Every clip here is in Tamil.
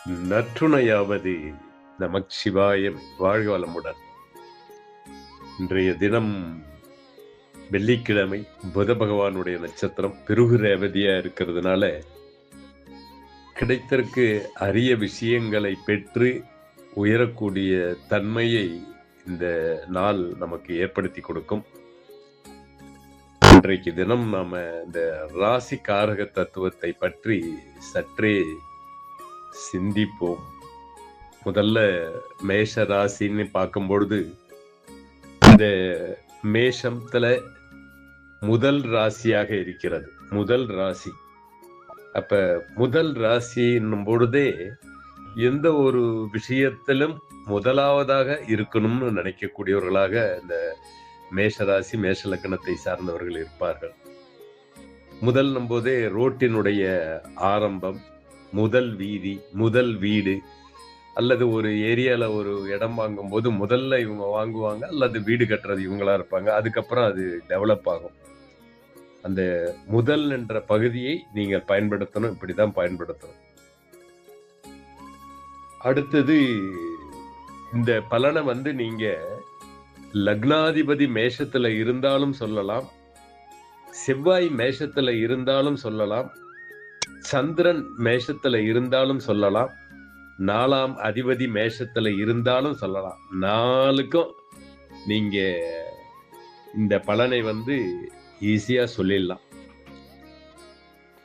நற்றுணையாவது நமச்சிவாயம். வாழ்க வளமுடன். இன்றைய தினம் வெள்ளிக்கிழமை, புத பகவானுடைய நட்சத்திரம் பிருகு ரேவதியா இருக்கிறதுனால கிடைத்திற்கு அரிய விஷயங்களை பெற்று உயரக்கூடிய தன்மையை இந்த நாள் நமக்கு ஏற்படுத்தி கொடுக்கும். இன்றைக்கு தினம் நாம இந்த ராசி காரக தத்துவத்தை பற்றி சற்றே சிந்திப்போம். முதல்ல மேஷ ராசின்னு பார்க்கும்பொழுது, இந்த மேஷத்துல முதல் ராசியாக இருக்கிறது. முதல் ராசி. அப்ப முதல் ராசி என்னும் பொழுதே எந்த ஒரு விஷயத்திலும் முதலாவதாக இருக்கணும்னு நினைக்கக்கூடியவர்களாக இந்த மேஷராசி மேஷ லக்னத்தை சார்ந்தவர்கள் இருப்பார்கள். முதல் போதே ரோட்டினுடைய ஆரம்பம், முதல் வீதி, முதல் வீடு, அல்லது ஒரு ஏரியால ஒரு இடம் வாங்கும் போது முதல்ல இவங்க வாங்குவாங்க, அல்லது வீடு கட்டுறது இவங்களா இருப்பாங்க. அதுக்கப்புறம் அது டெவலப் ஆகும். அந்த முதல் என்ற பகுதியை நீங்கள் பயன்படுத்தணும். இப்படிதான் பயன்படுத்தணும். அடுத்தது, இந்த பலனை நீங்க லக்னாதிபதி மேஷத்துல இருந்தாலும் சொல்லலாம், செவ்வாய் மேஷத்துல இருந்தாலும் சொல்லலாம், சந்திரன் மேஷத்துல இருந்தாலும் சொல்லலாம், 4ஆம் அதிபதி மேஷத்துல இருந்தாலும் சொல்லலாம். 4க்கும் நீங்க இந்த பலனை ஈஸியா சொல்லிடலாம்.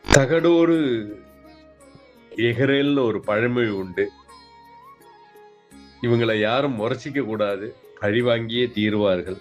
தகடோடு எகரேல்னு ஒரு பழமொழி உண்டு. இவங்களை யாரும் முறைச்சிக்க கூடாது, பழி வாங்கியே தீருவார்கள்.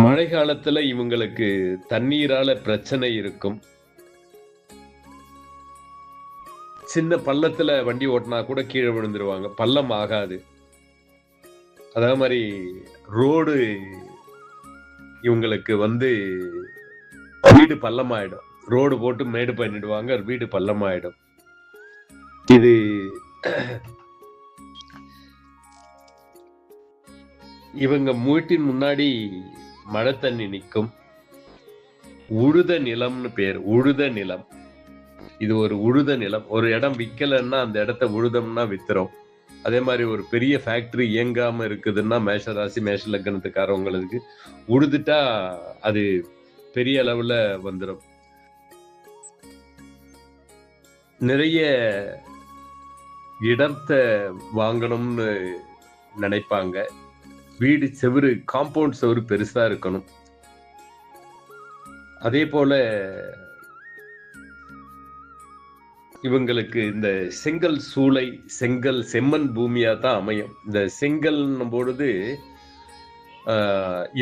மழை காலத்துல இவங்களுக்கு தண்ணீரால பிரச்சனை இருக்கும். சின்ன பள்ளத்துல வண்டி ஓட்டினா கூட கீழே விழுந்துருவாங்க, பள்ளம் ஆகாது. அதே மாதிரி ரோடு இவங்களுக்கு வீடு பள்ளமாயிடும். ரோடு போட்டு மேடு பண்ணிடுவாங்க, வீடு பள்ளமாயிடும். இது இவங்க வீட்டின் முன்னாடி மழை தண்ணி நிற்கும். உழுத நிலம்னு பேர். உழுத நிலம். இது ஒரு உழுத நிலம். ஒரு இடம் விற்கலன்னா அந்த இடத்த உழுதம்னா வித்துரும். அதே மாதிரி ஒரு பெரிய ஃபேக்டரி இயங்காம இருக்குதுன்னா மேஷராசி மேஷ லக்னத்துக்காரவங்களுக்கு உழுதுட்டா அது பெரிய அளவுல வந்துடும். நிறைய இடத்தை வாங்கணும்னு நினைப்பாங்க. வீடு செவுரு, காம்பவுண்ட் செவுரு பெருசா இருக்கணும். அதே போல இவங்களுக்கு இந்த செங்கல் சூளை, செங்கல் செம்மண் பூமியா தான் அமையும். இந்த செங்கல் பொழுது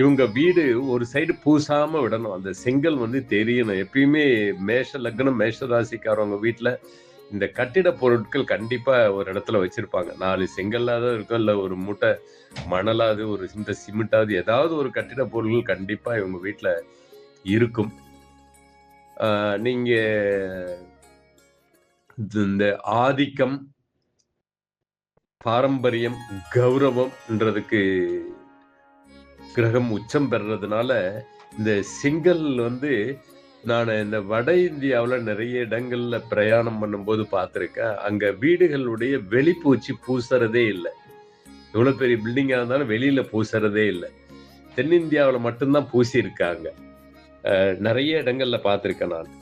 இவங்க வீடு ஒரு சைடு பூசாம விடணும். அந்த செங்கல் தெரியணும். எப்பயுமே மேஷ லக்னம் மேஷ ராசிக்காரவங்க வீட்டுல இந்த கட்டிட பொருட்கள் கண்டிப்பா ஒரு இடத்துல வச்சிருப்பாங்க. 4 செங்கல்லாவது இருக்கும், இல்ல ஒரு மூட்டை மணலாவது, ஒரு இந்த சிமெண்டாவது, ஏதாவது ஒரு கட்டிட பொருட்கள் கண்டிப்பா இவங்க வீட்டுல இருக்கும். நீங்க இந்த ஆதிக்கம், பாரம்பரியம், கௌரவம்ன்றதுக்கு கிரகம் உச்சம் பெறதுனால இந்த செங்கல் நான் இந்த வட இந்தியாவில் நிறைய இடங்கள்ல பிரயாணம் பண்ணும்போது பார்த்துருக்கேன். அங்க வீடுகளுடைய வெளிப்பூச்சி பூசறதே இல்லை. எவ்வளவு பெரிய பில்டிங்கா இருந்தாலும் வெளியில பூசறதே இல்லை. தென்னிந்தியாவில் மட்டும்தான் பூசி இருக்காங்க. நிறைய இடங்கள்ல பார்த்துருக்கேன் நான்.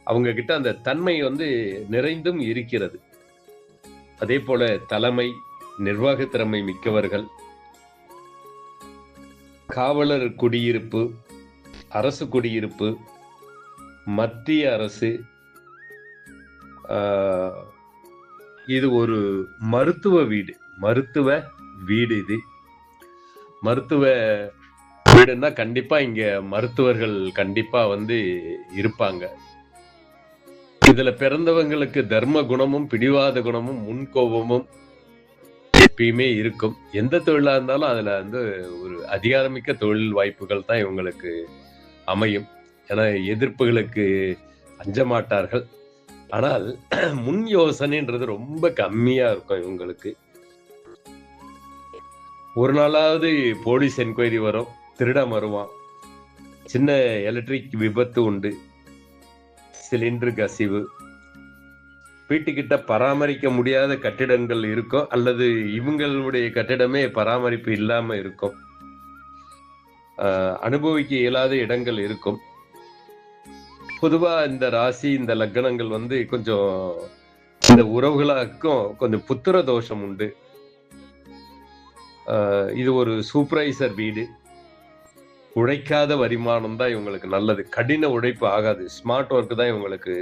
அவங்க கிட்ட அந்த தன்மை நிறைந்தும் இருக்கிறது. அதே போல தலைமை, நிர்வாக திறமை மிக்கவர்கள், காவலர் குடியிருப்பு, அரசு குடியிருப்பு, மத்திய அரசு, இது ஒரு மருத்துவ வீடு. மருத்துவ வீடு. இது மருத்துவ வீடுன்னா கண்டிப்பா இங்க மருத்துவர்கள் கண்டிப்பா இருப்பாங்க. இதுல பிறந்தவங்களுக்கு தர்ம குணமும் பிடிவாத குணமும் முன்கோபமும் எப்பயுமே இருக்கும். எந்த தொழிலா இருந்தாலும் அதுல ஒரு அதிகாரமிக்க தொழில் வாய்ப்புகள் தான் இவங்களுக்கு அமையும். ஏன்னா எதிர்ப்புகளுக்கு அஞ்ச மாட்டார்கள். ஆனால் முன் யோசனைன்றது ரொம்ப கம்மியா இருக்கும் இவங்களுக்கு. ஒரு நாளாவது போலீஸ் என்கொயரி வரும், திருடம் வருவான், சின்ன எலக்ட்ரிக் விபத்து உண்டு, சிலிண்டர் கசிவு, வீட்டுக்கிட்ட பராமரிக்க முடியாத கட்டிடங்கள் இருக்கும், அல்லது இவங்களுடைய கட்டிடமே பராமரிப்பு இல்லாம இருக்கும். அனுபவிக்க இயலாத இடங்கள் இருக்கும். பொதுவா இந்த ராசி, இந்த லக்னங்கள் வந்து கொஞ்சம் இந்த உறவுகளுக்கும் கொஞ்சம் புத்திர தோஷம் உண்டு. இது ஒரு சூப்பர்வைசர் வீடு. உழைக்காத வருமானம் தான் இவங்களுக்கு நல்லது. கடின உழைப்பு ஆகாது. ஸ்மார்ட் ஒர்க் தான் இவங்களுக்கு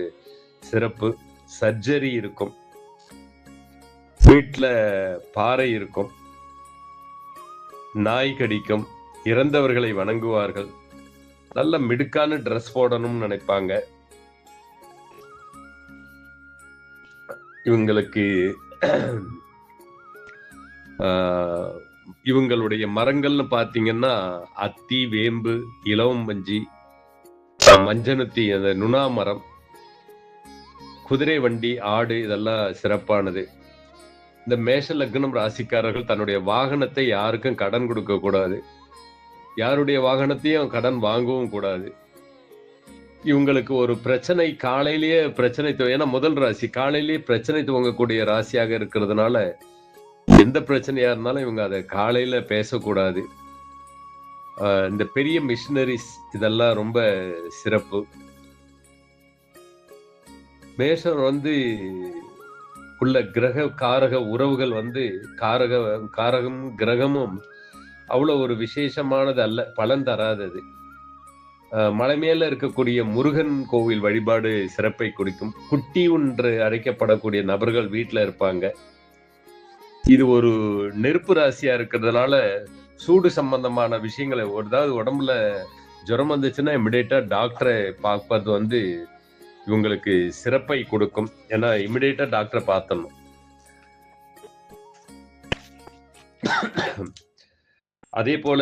சிறப்பு. சர்ஜரி இருக்கும். வீட்டுல பாறை இருக்கும். நாய் கடிக்கும். இறந்தவர்களை வணங்குவார்கள். நல்ல மிடுக்கான ட்ரெஸ் போடணும்னு நினைப்பாங்க. இவங்களுக்கு இவங்களுடைய மரங்கள்னு பாத்தீங்கன்னா அத்தி, வேம்பு, இலவம்பஞ்சி, மஞ்சனத்தி, அந்த நுணா மரம், குதிரை வண்டி, ஆடு இதெல்லாம் சிறப்பானது. இந்த மேஷ லக்னம் ராசிக்காரர்கள் தன்னுடைய வாகனத்தை யாருக்கும் கடன் கொடுக்க கூடாது. யாருடைய வாகனத்தையும் கடன் வாங்கவும் கூடாது. இவங்களுக்கு ஒரு பிரச்சனை காலையிலேயே பிரச்சனை, ஏன்னா முதல் ராசி காலையிலேயே பிரச்சனை துவங்கக்கூடிய ராசியாக இருக்கிறதுனால எந்த பிரச்சனையா இருந்தாலும் இவங்க அதை காலையில பேசக்கூடாது. இந்த பெரிய மிஷினரிஸ் இதெல்லாம் ரொம்ப சிறப்பு. மேஷம் வந்து உள்ள கிரக காரக உறவுகள் வந்து காரகம் கிரகமும் அவ்வளவு ஒரு விசேஷமானது அல்ல, பலன் தராதது. மலை மேல இருக்கக்கூடிய முருகன் கோவில் வழிபாடு சிறப்பை கொடுக்கும். குட்டி ஒன்று அழைக்கப்படக்கூடிய நபர்கள் வீட்டுல இருப்பாங்க. இது ஒரு நெருப்பு ராசியா இருக்கிறதுனால சூடு சம்பந்தமான விஷயங்களை, ஏதாவது உடம்புல ஜுரம் வந்துச்சுன்னா இமிடியேட்டா டாக்டரை பார்ப்பது வந்து இவங்களுக்கு சிறப்பை கொடுக்கும். ஏன்னா இமிடியேட்டா டாக்டரை பார்த்தணும். அதே போல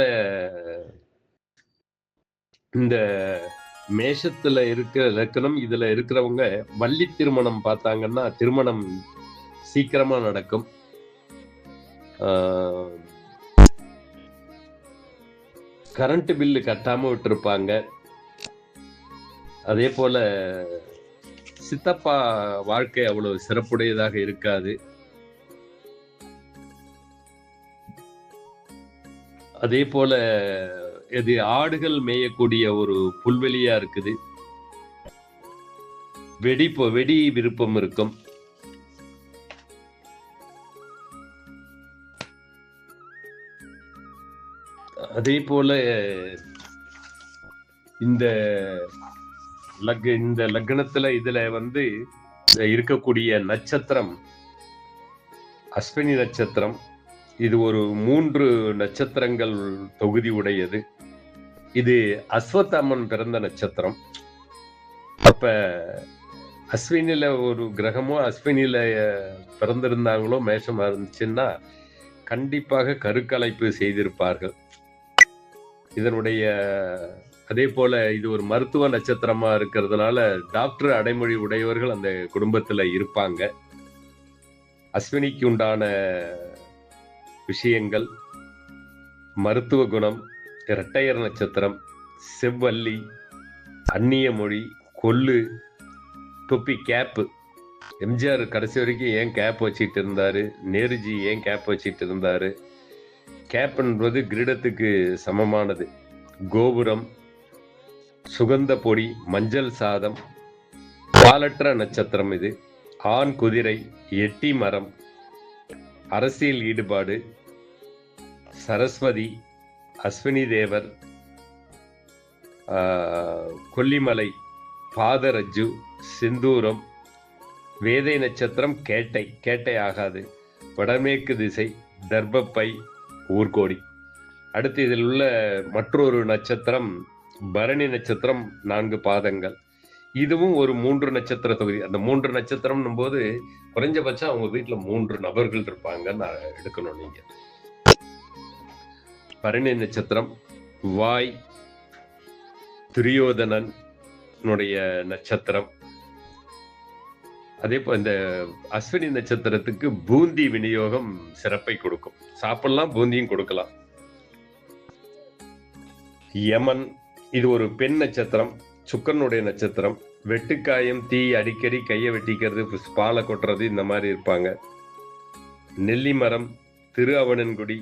இந்த மேஷத்துல இருக்கிற லக்னம் இதுல இருக்கிறவங்க வள்ளி திருமணம் பார்த்தாங்கன்னா திருமணம் சீக்கிரமா நடக்கும். கரண்ட் பில்லு கட்டாம விட்டுருப்பாங்க. அதே போல சித்தப்பா வாழ்க்கை அவ்வளவு சிறப்புடையதாக இருக்காது. அதே போல இது ஆடுகள் மேயக்கூடிய ஒரு புல்வெளியா இருக்குது. வெடி விருப்பம் இருக்கும். அதே போல இந்த லக்னத்துல இதுல வந்து இருக்கக்கூடிய நட்சத்திரம் அஸ்வினி நட்சத்திரம். இது ஒரு 3 நட்சத்திரங்கள் தொகுதி உடையது. இது அஸ்வத்தாமன் பிறந்த நட்சத்திரம். அப்ப அஸ்வினில ஒரு கிரகமோ அஸ்வினில பிறந்திருந்தாங்களோ மேஷமா இருந்துச்சுன்னா கண்டிப்பாக கருக்கலைப்பு செய்திருப்பார்கள். இதனுடைய அதே போல இது ஒரு மருத்துவ நட்சத்திரமா இருக்கிறதுனால டாக்டர் அடைமொழி உடையவர்கள் அந்த குடும்பத்துல இருப்பாங்க. அஸ்வினிக்கு உண்டான விஷயங்கள் மருத்துவ குணம், இரட்டையர் நட்சத்திரம், செவ்வல்லி, அந்நிய மொழி, கொள்ளு, தொப்பி, கேப்பு. எம்ஜிஆர் கடைசி வரைக்கும் ஏன் கேப் வச்சிட்டு இருந்தாரு, நேருஜி ஏன் கேப் வச்சிட்டு இருந்தாரு. கேப் என்பது கிரீடத்துக்கு சமமானது. கோபுரம், சுகந்த பொடி, மஞ்சள் சாதம், பாலற்ற நட்சத்திரம். இது ஆண் குதிரை, எட்டி மரம், அரசியல் ஈடுபாடு, சரஸ்வதி, அஸ்வினி தேவர், கொல்லிமலை, பாதரஜ்ஜு, சிந்தூரம், வேதை நட்சத்திரம், கேட்டை ஆகாது, வடமேற்கு திசை, தர்ப்பப்பை, ஊர்கோடி. அடுத்து இதில் உள்ள மற்றொரு நட்சத்திரம் பரணி நட்சத்திரம், 4 பாதங்கள். இதுவும் ஒரு 3 நட்சத்திர தொகுதி. அந்த 3 நட்சத்திரம் போது குறைஞ்சபட்சம் அவங்க வீட்டுல 3 நபர்கள் இருப்பாங்கன்னு எடுக்கணும் நீங்க. பரணி நட்சத்திரம் வாய், துரியோதனன் நட்சத்திரம். அதே போல இந்த அஸ்வினி நட்சத்திரத்துக்கு பூந்தி விநியோகம் சிறப்பை கொடுக்கும். சாப்பிடலாம், பூந்தியும் கொடுக்கலாம். யமன் இது ஒரு பெண் நட்சத்திரம், சுக்கரனுடைய நட்சத்திரம். வெட்டுக்காயம், தீ, அடிக்கடி கையை வெட்டிக்கிறது, பாலை கொட்டுறது இந்த மாதிரி இருப்பாங்க. நெல்லி மரம், திரு அவனன்குடி,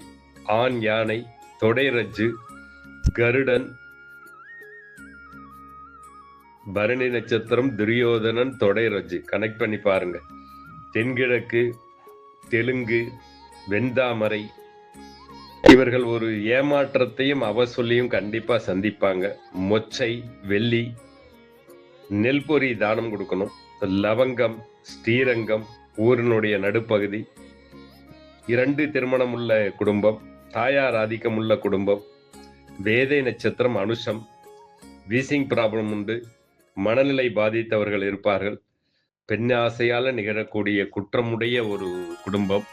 ஆண் யானை, தொடை ரஜ்ஜு, கருடன், பரணி நட்சத்திரம், துரியோதனன், தொடை ரஜ்ஜு. கனெக்ட் பண்ணி பாருங்க. தென்கிழக்கு, தெலுங்கு, வெண்தாமரை, இவர்கள் ஒரு ஏமாற்றத்தையும் அவசொல்லியும் கண்டிப்பா சந்திப்பாங்க. மொச்சை, வெள்ளி, நெல்பொரி தானம் கொடுக்கணும். லவங்கம், ஸ்ரீரங்கம், ஊரினுடைய நடுப்பகுதி, 2 திருமணம் உள்ள குடும்பம், தாயார் ஆதிக்கம் உள்ள குடும்பம், வேதை நட்சத்திரம், அனுஷம், வீசிங் ப்ராப்ளம் உண்டு, மனநிலை பாதித்தவர்கள் இருப்பார்கள், பெண் ஆசையால நிகழக்கூடிய குற்றமுடைய ஒரு குடும்பம்.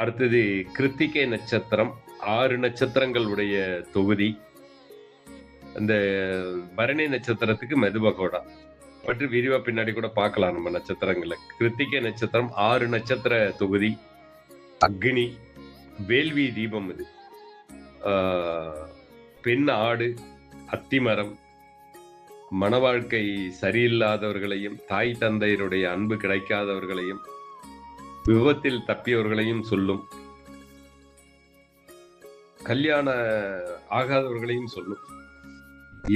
அடுத்தது கிருத்திகை நட்சத்திரம், 6 நட்சத்திரங்களுடைய தொகுதி. அந்த பரணி நட்சத்திரத்துக்கு மெதுபகோடா பற்றி விரிவா பின்னாடி கூட பார்க்கலாம் நம்ம நட்சத்திரங்களை. கிருத்திகை நட்சத்திரம் 6 நட்சத்திர தொகுதி. அக்னி, வேள்வி தீபம். இது பெண் ஆடு, அத்திமரம், மன வாழ்க்கை சரியில்லாதவர்களையும், தாய் தந்தையருடைய அன்பு கிடைக்காதவர்களையும், விபத்தில் தப்பியவர்களையும் சொல்லும், கல்யாண ஆகாதவர்களையும் சொல்லும்.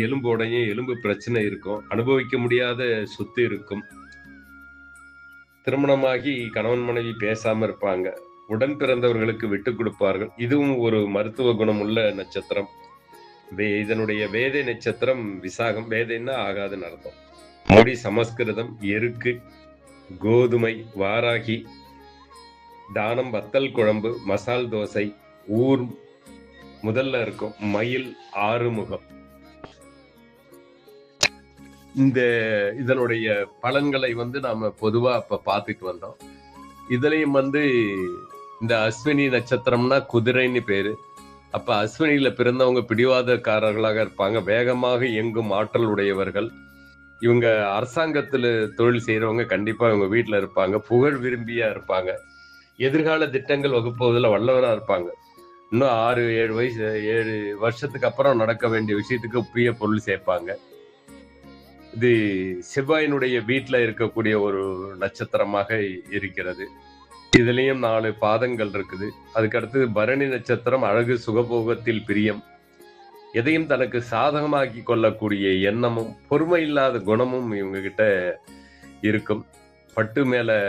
எலும்போடையும் எலும்பு பிரச்சனை இருக்கும், அனுபவிக்க முடியாத சொத்து இருக்கும், திருமணமாகி கணவன் மனைவி பேசாம இருப்பாங்க, உடன் பிறந்தவர்களுக்கு விட்டு கொடுப்பார்கள். இதுவும் ஒரு மருத்துவ குணம் உள்ள நட்சத்திரம். இதனுடைய வேதை நட்சத்திரம் விசாகம். வேதைன்னா ஆகாதுன்னு அர்த்தம். மொழி சமஸ்கிருதம். எருக்கு, கோதுமை, வாராகி, தானம், வத்தல் குழம்பு, மசால் தோசை, ஊர் முதல்ல இருக்கும், மயில், ஆறுமுகம். இதனுடைய பலன்களை நாம பொதுவா அப்ப பார்த்துட்டு வந்தோம். இதுலயும் இந்த அஸ்வினி நட்சத்திரம்னா குதிரைன்னு பேரு. அப்ப அஸ்வினியில பிறந்தவங்க பிடிவாதக்காரர்களாக இருப்பாங்க, வேகமாக இயங்கும் ஆற்றல் உடையவர்கள். இவங்க அரசாங்கத்துல தொழில் செய்யறவங்க கண்டிப்பா இவங்க வீட்டுல இருப்பாங்க, புகழ் விரும்பியா இருப்பாங்க, எதிர்கால திட்டங்கள் வகுப்பதில் வல்லவரா இருப்பாங்க. இன்னும் 6-7 வருஷத்துக்கு அப்புறம் நடக்க வேண்டிய விஷயத்துக்கு புதிய பொருள் சேர்ப்பாங்க. இது செவ்வாயினுடைய வீட்டுல இருக்கக்கூடிய ஒரு நட்சத்திரமாக இருக்கிறது. இதுலயும் 4 பாதங்கள் இருக்குது. அதுக்கு அடுத்தது பரணி நட்சத்திரம், அழகு, சுகபோகத்தில் பிரியம், எதையும் தனக்கு சாதகமாக்கி கொள்ளக்கூடிய எண்ணமும், பொறுமை இல்லாத குணமும் இவங்க கிட்ட இருக்கும். பட்டு மேல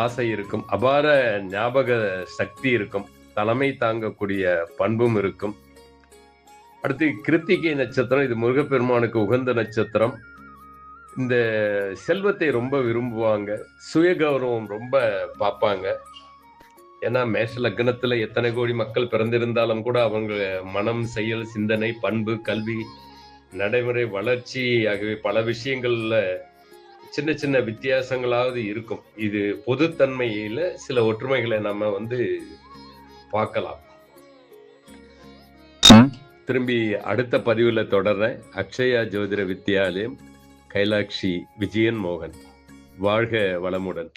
ஆசை இருக்கும், அபார ஞாபக சக்தி இருக்கும், தலைமை தாங்கக்கூடிய பண்பும் இருக்கும். அடுத்து கிருத்திகை நட்சத்திரம். இது முருகப்பெருமானுக்கு உகந்த நட்சத்திரம். இந்த செல்வத்தை ரொம்ப விரும்புவாங்க, சுய கௌரவம் ரொம்ப பார்ப்பாங்க. ஏன்னா மேஷ லக்னத்துல எத்தனை கோடி மக்கள் பிறந்திருந்தாலும் கூட அவங்க மனம், செயல், சிந்தனை, பண்பு, கல்வி, நடைமுறை வளர்ச்சி ஆகிய பல விஷயங்கள்ல சின்ன சின்ன வித்தியாசங்களாவது இருக்கும். இது பொதுத்தன்மையில சில ஒற்றுமைகளை நம்ம பார்க்கலாம். திரும்பி அடுத்த பதிவுல தொடர்றேன். அக்ஷயா ஜோதிட வித்யாலயம், கைலாக்ஷி விஜயன் மோகன். வாழ்க வளமுடன்.